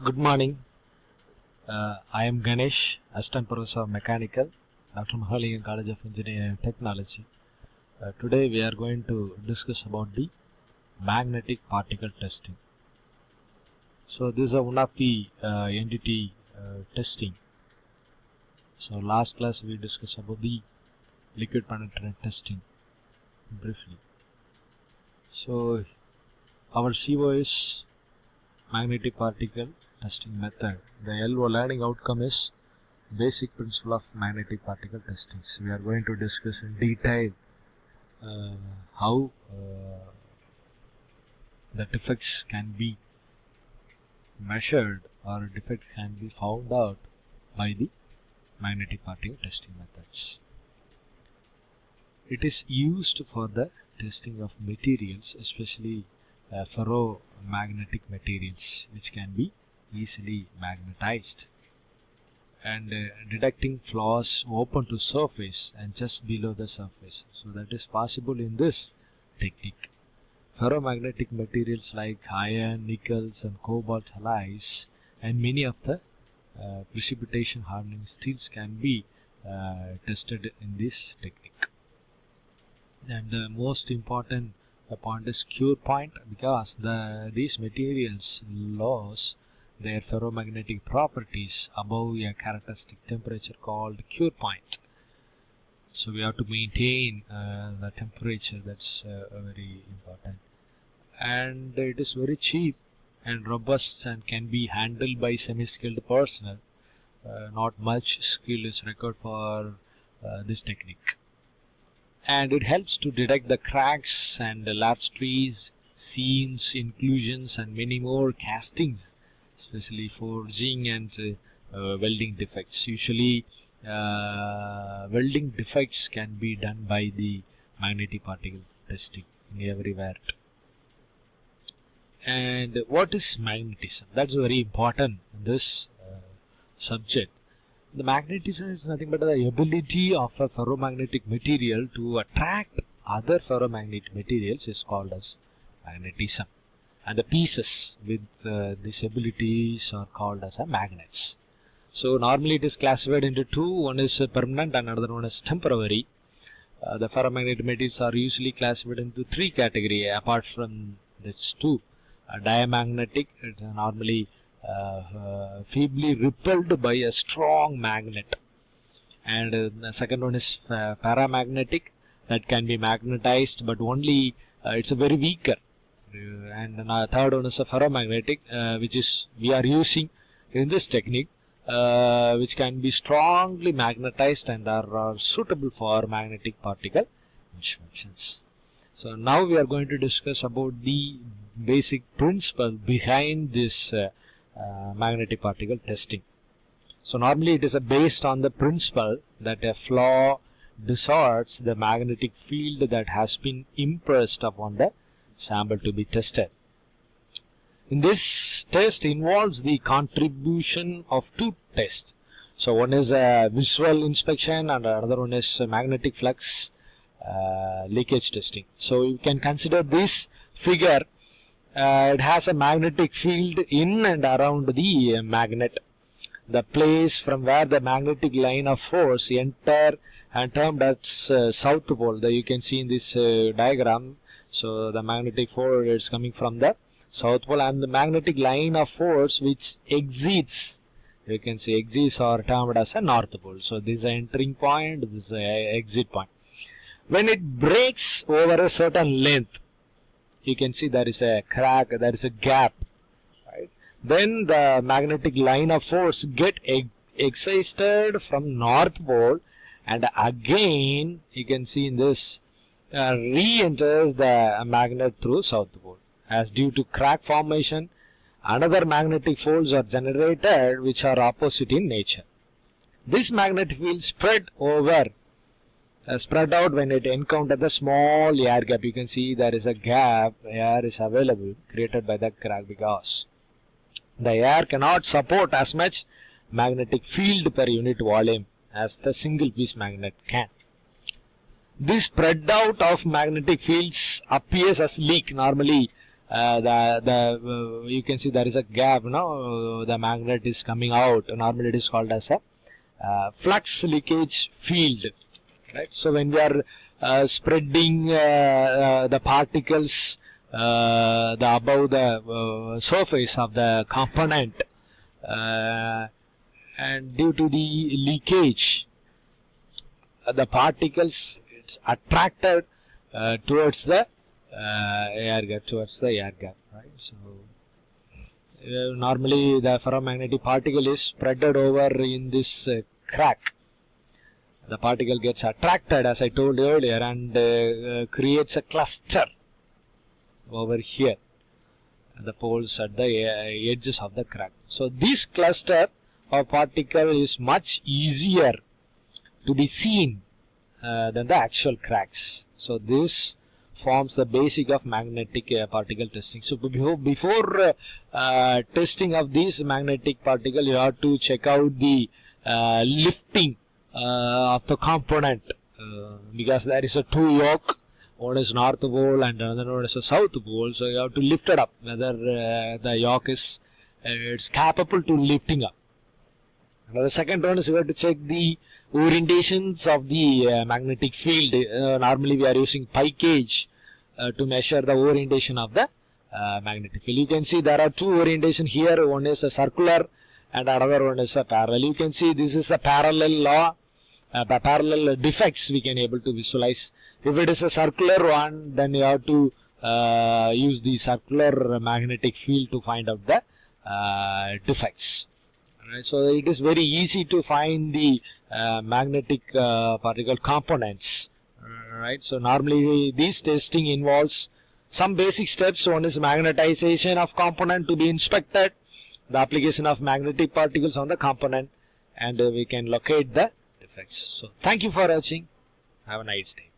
Good morning. I am Ganesh, Assistant Professor of Mechanical, Dr. Mahalingam College of Engineering and Technology. Today we are going to discuss about the magnetic particle testing. So this is one of the entity testing. So last class we discussed about the liquid penetrant testing briefly. So our CO is magnetic particle testing method. The LO learning outcome is basic principle of magnetic particle testing. So we are going to discuss in detail how the defects can be measured or defect can be found out by the magnetic particle testing methods. It is used for the testing of materials, especially ferromagnetic materials, which can be easily magnetized, and detecting flaws open to surface and just below the surface. So that is possible in this technique. Ferromagnetic materials like iron, nickels and cobalt alloys and many of the precipitation hardening steels can be tested in this technique. And the most important point is cure point, because these materials lose their ferromagnetic properties above a characteristic temperature called cure point. So we have to maintain the temperature. That's very important, and it is very cheap and robust and can be handled by semi-skilled personnel. Not much skill is required for this technique, and it helps to detect the cracks and lapse trees, seams, inclusions and many more castings, especially forging and welding defects. Usually welding defects can be done by the magnetic particle testing in everywhere. And what is magnetism? That's very important in this subject. The magnetism is nothing but the ability of a ferromagnetic material to attract other ferromagnetic materials is called as magnetism. And the pieces with these abilities are called as magnets. So normally it is classified into two. One is permanent and another one is temporary. The ferromagnetic materials are usually classified into three categories apart from these two. Diamagnetic, it is normally feebly repelled by a strong magnet, and the second one is paramagnetic, that can be magnetized but only it's a very weaker, and the third one is a ferromagnetic, which is we are using in this technique, which can be strongly magnetized and are suitable for magnetic particle inspections. So now we are going to discuss about the basic principle behind this magnetic particle testing. So normally it is based on the principle that a flaw distorts the magnetic field that has been impressed upon the sample to be tested. In this test involves the contribution of two tests. So one is a visual inspection and another one is magnetic flux leakage testing. So you can consider this figure. It has a magnetic field in and around the magnet. The place from where the magnetic line of force enter and termed as south pole. That you can see in this diagram. So the magnetic force is coming from the south pole, and the magnetic line of force which exits, you can see exits, are termed as a north pole. So this is an entering point, this is an exit point. When it breaks over a certain length, you can see there is a crack, there is a gap, right? Then the magnetic line of force get excited from north pole, and again you can see in this re-enters the magnet through south pole. As due to crack formation, another magnetic folds are generated which are opposite in nature. This magnetic field spread out when it encounters the small air gap. You can see there is a gap, air is available created by the crack because the air cannot support as much magnetic field per unit volume as the single piece magnet can. This spread out of magnetic fields appears as leak. Normally you can see there is a gap. Now the magnet is coming out. Normally it is called as a flux leakage field. Right. So when we are spreading the particles above the surface of the component, and due to the leakage, the particles it's attracted towards the air gap, right? So normally the ferromagnetic particle is spreaded over in this crack. The particle gets attracted, as I told you earlier, and creates a cluster over here, the poles at the edges of the crack. So this cluster of particle is much easier to be seen than the actual cracks. So this forms the basic of magnetic particle testing. So before testing of these magnetic particle, you have to check out the lifting of the component, because there is a two yoke. One is north pole and another one is a south pole. So you have to lift it up, whether the yoke is it's capable to lifting up. Now the second one is you have to check the orientations of the magnetic field. Normally we are using pi gauge to measure the orientation of the magnetic field. You can see there are two orientation here. One is a circular and another one is a parallel. You can see this is a parallel law, parallel defects we can able to visualize. If it is a circular one, then you have to use the circular magnetic field to find out the defects. Right, so it is very easy to find the magnetic particle components. Right, so normally this testing involves some basic steps. One is magnetization of component to be inspected, the application of magnetic particles on the component, and we can locate the defects. So thank you for watching. Have a nice day.